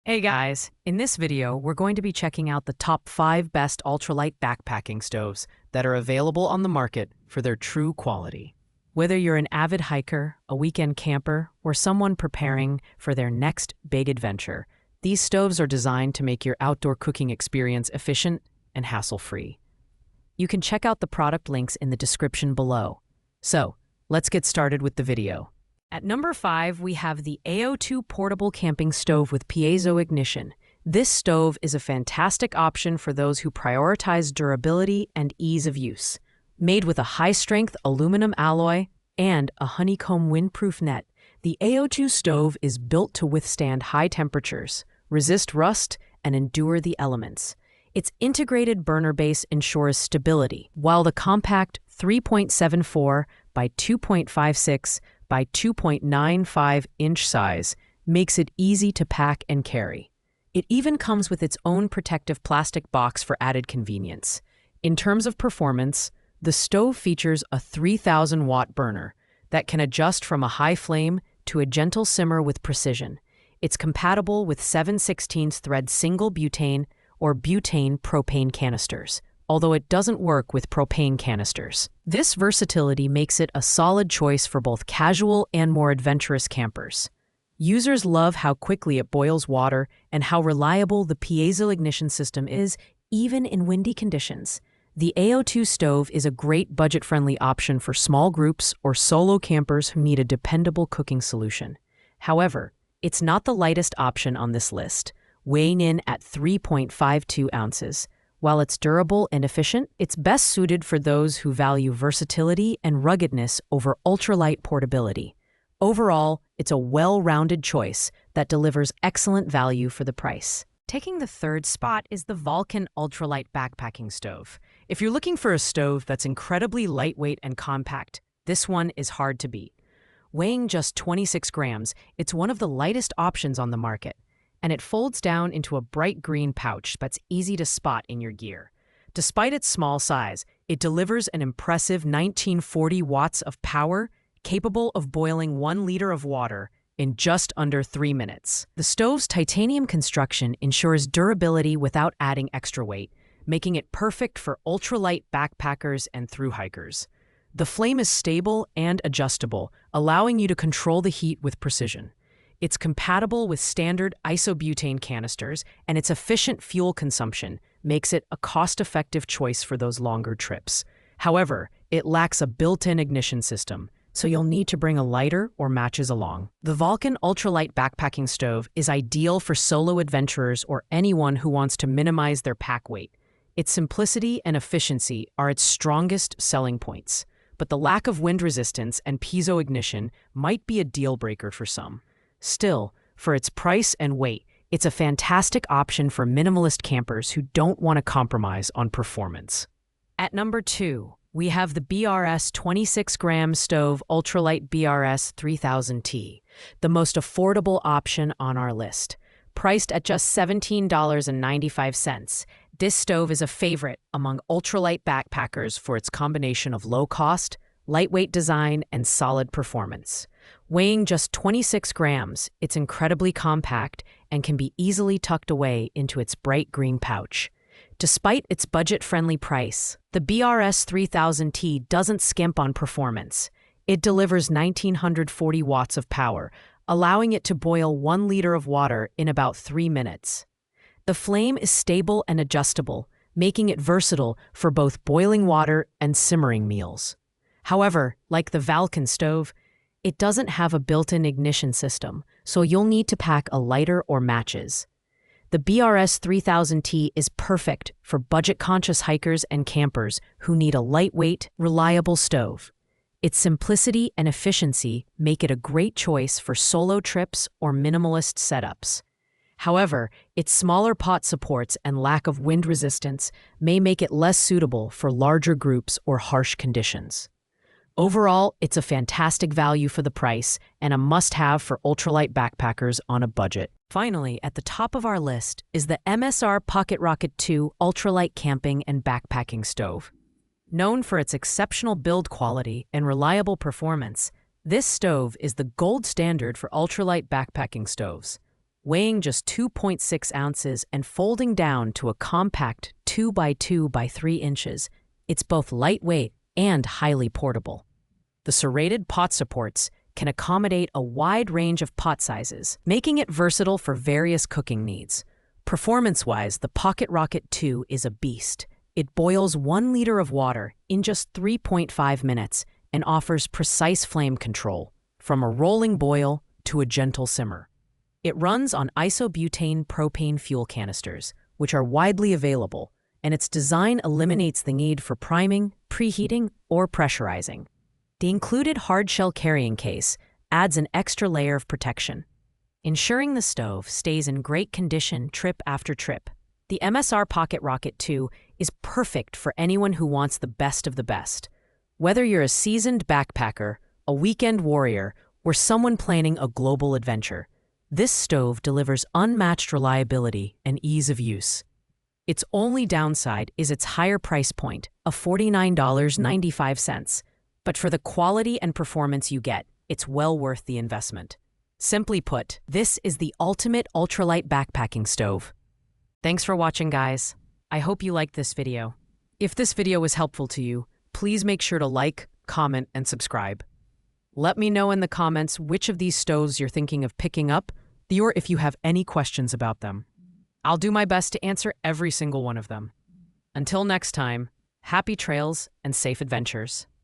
Hey guys, in this video, we're going to be checking out the top 5 best ultralight backpacking stoves that are available on the market for their true quality. Whether you're an avid hiker, a weekend camper, or someone preparing for their next big adventure, these stoves are designed to make your outdoor cooking experience efficient and hassle-free. You can check out the product links in the description below. So, let's get started with the video. At number 5, we have the AOTU portable camping stove with piezo ignition. This stove is a fantastic option for those who prioritize durability and ease of use. Made with a high-strength aluminum alloy and a honeycomb windproof net, the AOTU stove is built to withstand high temperatures, resist rust, and endure the elements. Its integrated burner base ensures stability, while the compact 3.74 by 2.56 by 2.95-inch size makes it easy to pack and carry. It even comes with its own protective plastic box for added convenience. In terms of performance, the stove features a 3,000-watt burner that can adjust from a high flame to a gentle simmer with precision. It's compatible with 7/16 thread single butane or butane propane canisters, although it doesn't work with propane canisters. This versatility makes it a solid choice for both casual and more adventurous campers. Users love how quickly it boils water and how reliable the piezo ignition system is, even in windy conditions. The AO2 stove is a great budget-friendly option for small groups or solo campers who need a dependable cooking solution. However, it's not the lightest option on this list, weighing in at 3.52 ounces. While it's durable and efficient, it's best suited for those who value versatility and ruggedness over ultralight portability. Overall, it's a well-rounded choice that delivers excellent value for the price. Taking the third spot is the Vulcan Ultralight Backpacking Stove. If you're looking for a stove that's incredibly lightweight and compact, this one is hard to beat. Weighing just 26 grams, it's one of the lightest options on the market, and it folds down into a bright green pouch that's easy to spot in your gear. Despite its small size, it delivers an impressive 1940 watts of power, capable of boiling 1 liter of water in just under 3 minutes. The stove's titanium construction ensures durability without adding extra weight, making it perfect for ultralight backpackers and thru-hikers. The flame is stable and adjustable, allowing you to control the heat with precision. It's compatible with standard isobutane canisters, and its efficient fuel consumption makes it a cost-effective choice for those longer trips. However, it lacks a built-in ignition system, so you'll need to bring a lighter or matches along. The Vulcan Ultralight Backpacking Stove is ideal for solo adventurers or anyone who wants to minimize their pack weight. Its simplicity and efficiency are its strongest selling points, but the lack of wind resistance and piezo ignition might be a deal-breaker for some. Still, for its price and weight, it's a fantastic option for minimalist campers who don't want to compromise on performance. At number 2, we have the BRS 26-gram stove Ultralight BRS 3000T, the most affordable option on our list. Priced at just $17.95, this stove is a favorite among ultralight backpackers for its combination of low cost, lightweight design, and solid performance. Weighing just 26 grams, it's incredibly compact and can be easily tucked away into its bright green pouch. Despite its budget-friendly price, the BRS 3000T doesn't skimp on performance. It delivers 1940 watts of power, allowing it to boil 1 liter of water in about 3 minutes. The flame is stable and adjustable, making it versatile for both boiling water and simmering meals. However, like the Vulcan stove, it doesn't have a built-in ignition system, so you'll need to pack a lighter or matches. The BRS 3000T is perfect for budget-conscious hikers and campers who need a lightweight, reliable stove. Its simplicity and efficiency make it a great choice for solo trips or minimalist setups. However, its smaller pot supports and lack of wind resistance may make it less suitable for larger groups or harsh conditions. Overall, it's a fantastic value for the price and a must-have for ultralight backpackers on a budget. Finally, at the top of our list is the MSR PocketRocket 2 Ultralight Camping and Backpacking Stove. Known for its exceptional build quality and reliable performance, this stove is the gold standard for ultralight backpacking stoves. weighing just 2.6 ounces and folding down to a compact 2 by 2 by 3 inches. It's both lightweight and highly portable. The serrated pot supports can accommodate a wide range of pot sizes, making it versatile for various cooking needs. Performance-wise, the PocketRocket 2 is a beast. It boils 1 liter of water in just 3.5 minutes and offers precise flame control, from a rolling boil to a gentle simmer. It runs on isobutane propane fuel canisters, which are widely available, and its design eliminates the need for priming, preheating, or pressurizing. The included hard-shell carrying case adds an extra layer of protection, ensuring the stove stays in great condition trip after trip. The MSR PocketRocket 2 is perfect for anyone who wants the best of the best. Whether you're a seasoned backpacker, a weekend warrior, or someone planning a global adventure, this stove delivers unmatched reliability and ease of use. Its only downside is its higher price point of $49.95. But for the quality and performance you get, it's well worth the investment. Simply put, this is the ultimate ultralight backpacking stove. Thanks for watching, guys. I hope you liked this video. If this video was helpful to you, please make sure to like, comment, and subscribe. Let me know in the comments which of these stoves you're thinking of picking up, or if you have any questions about them. I'll do my best to answer every single one of them. Until next time, happy trails and safe adventures.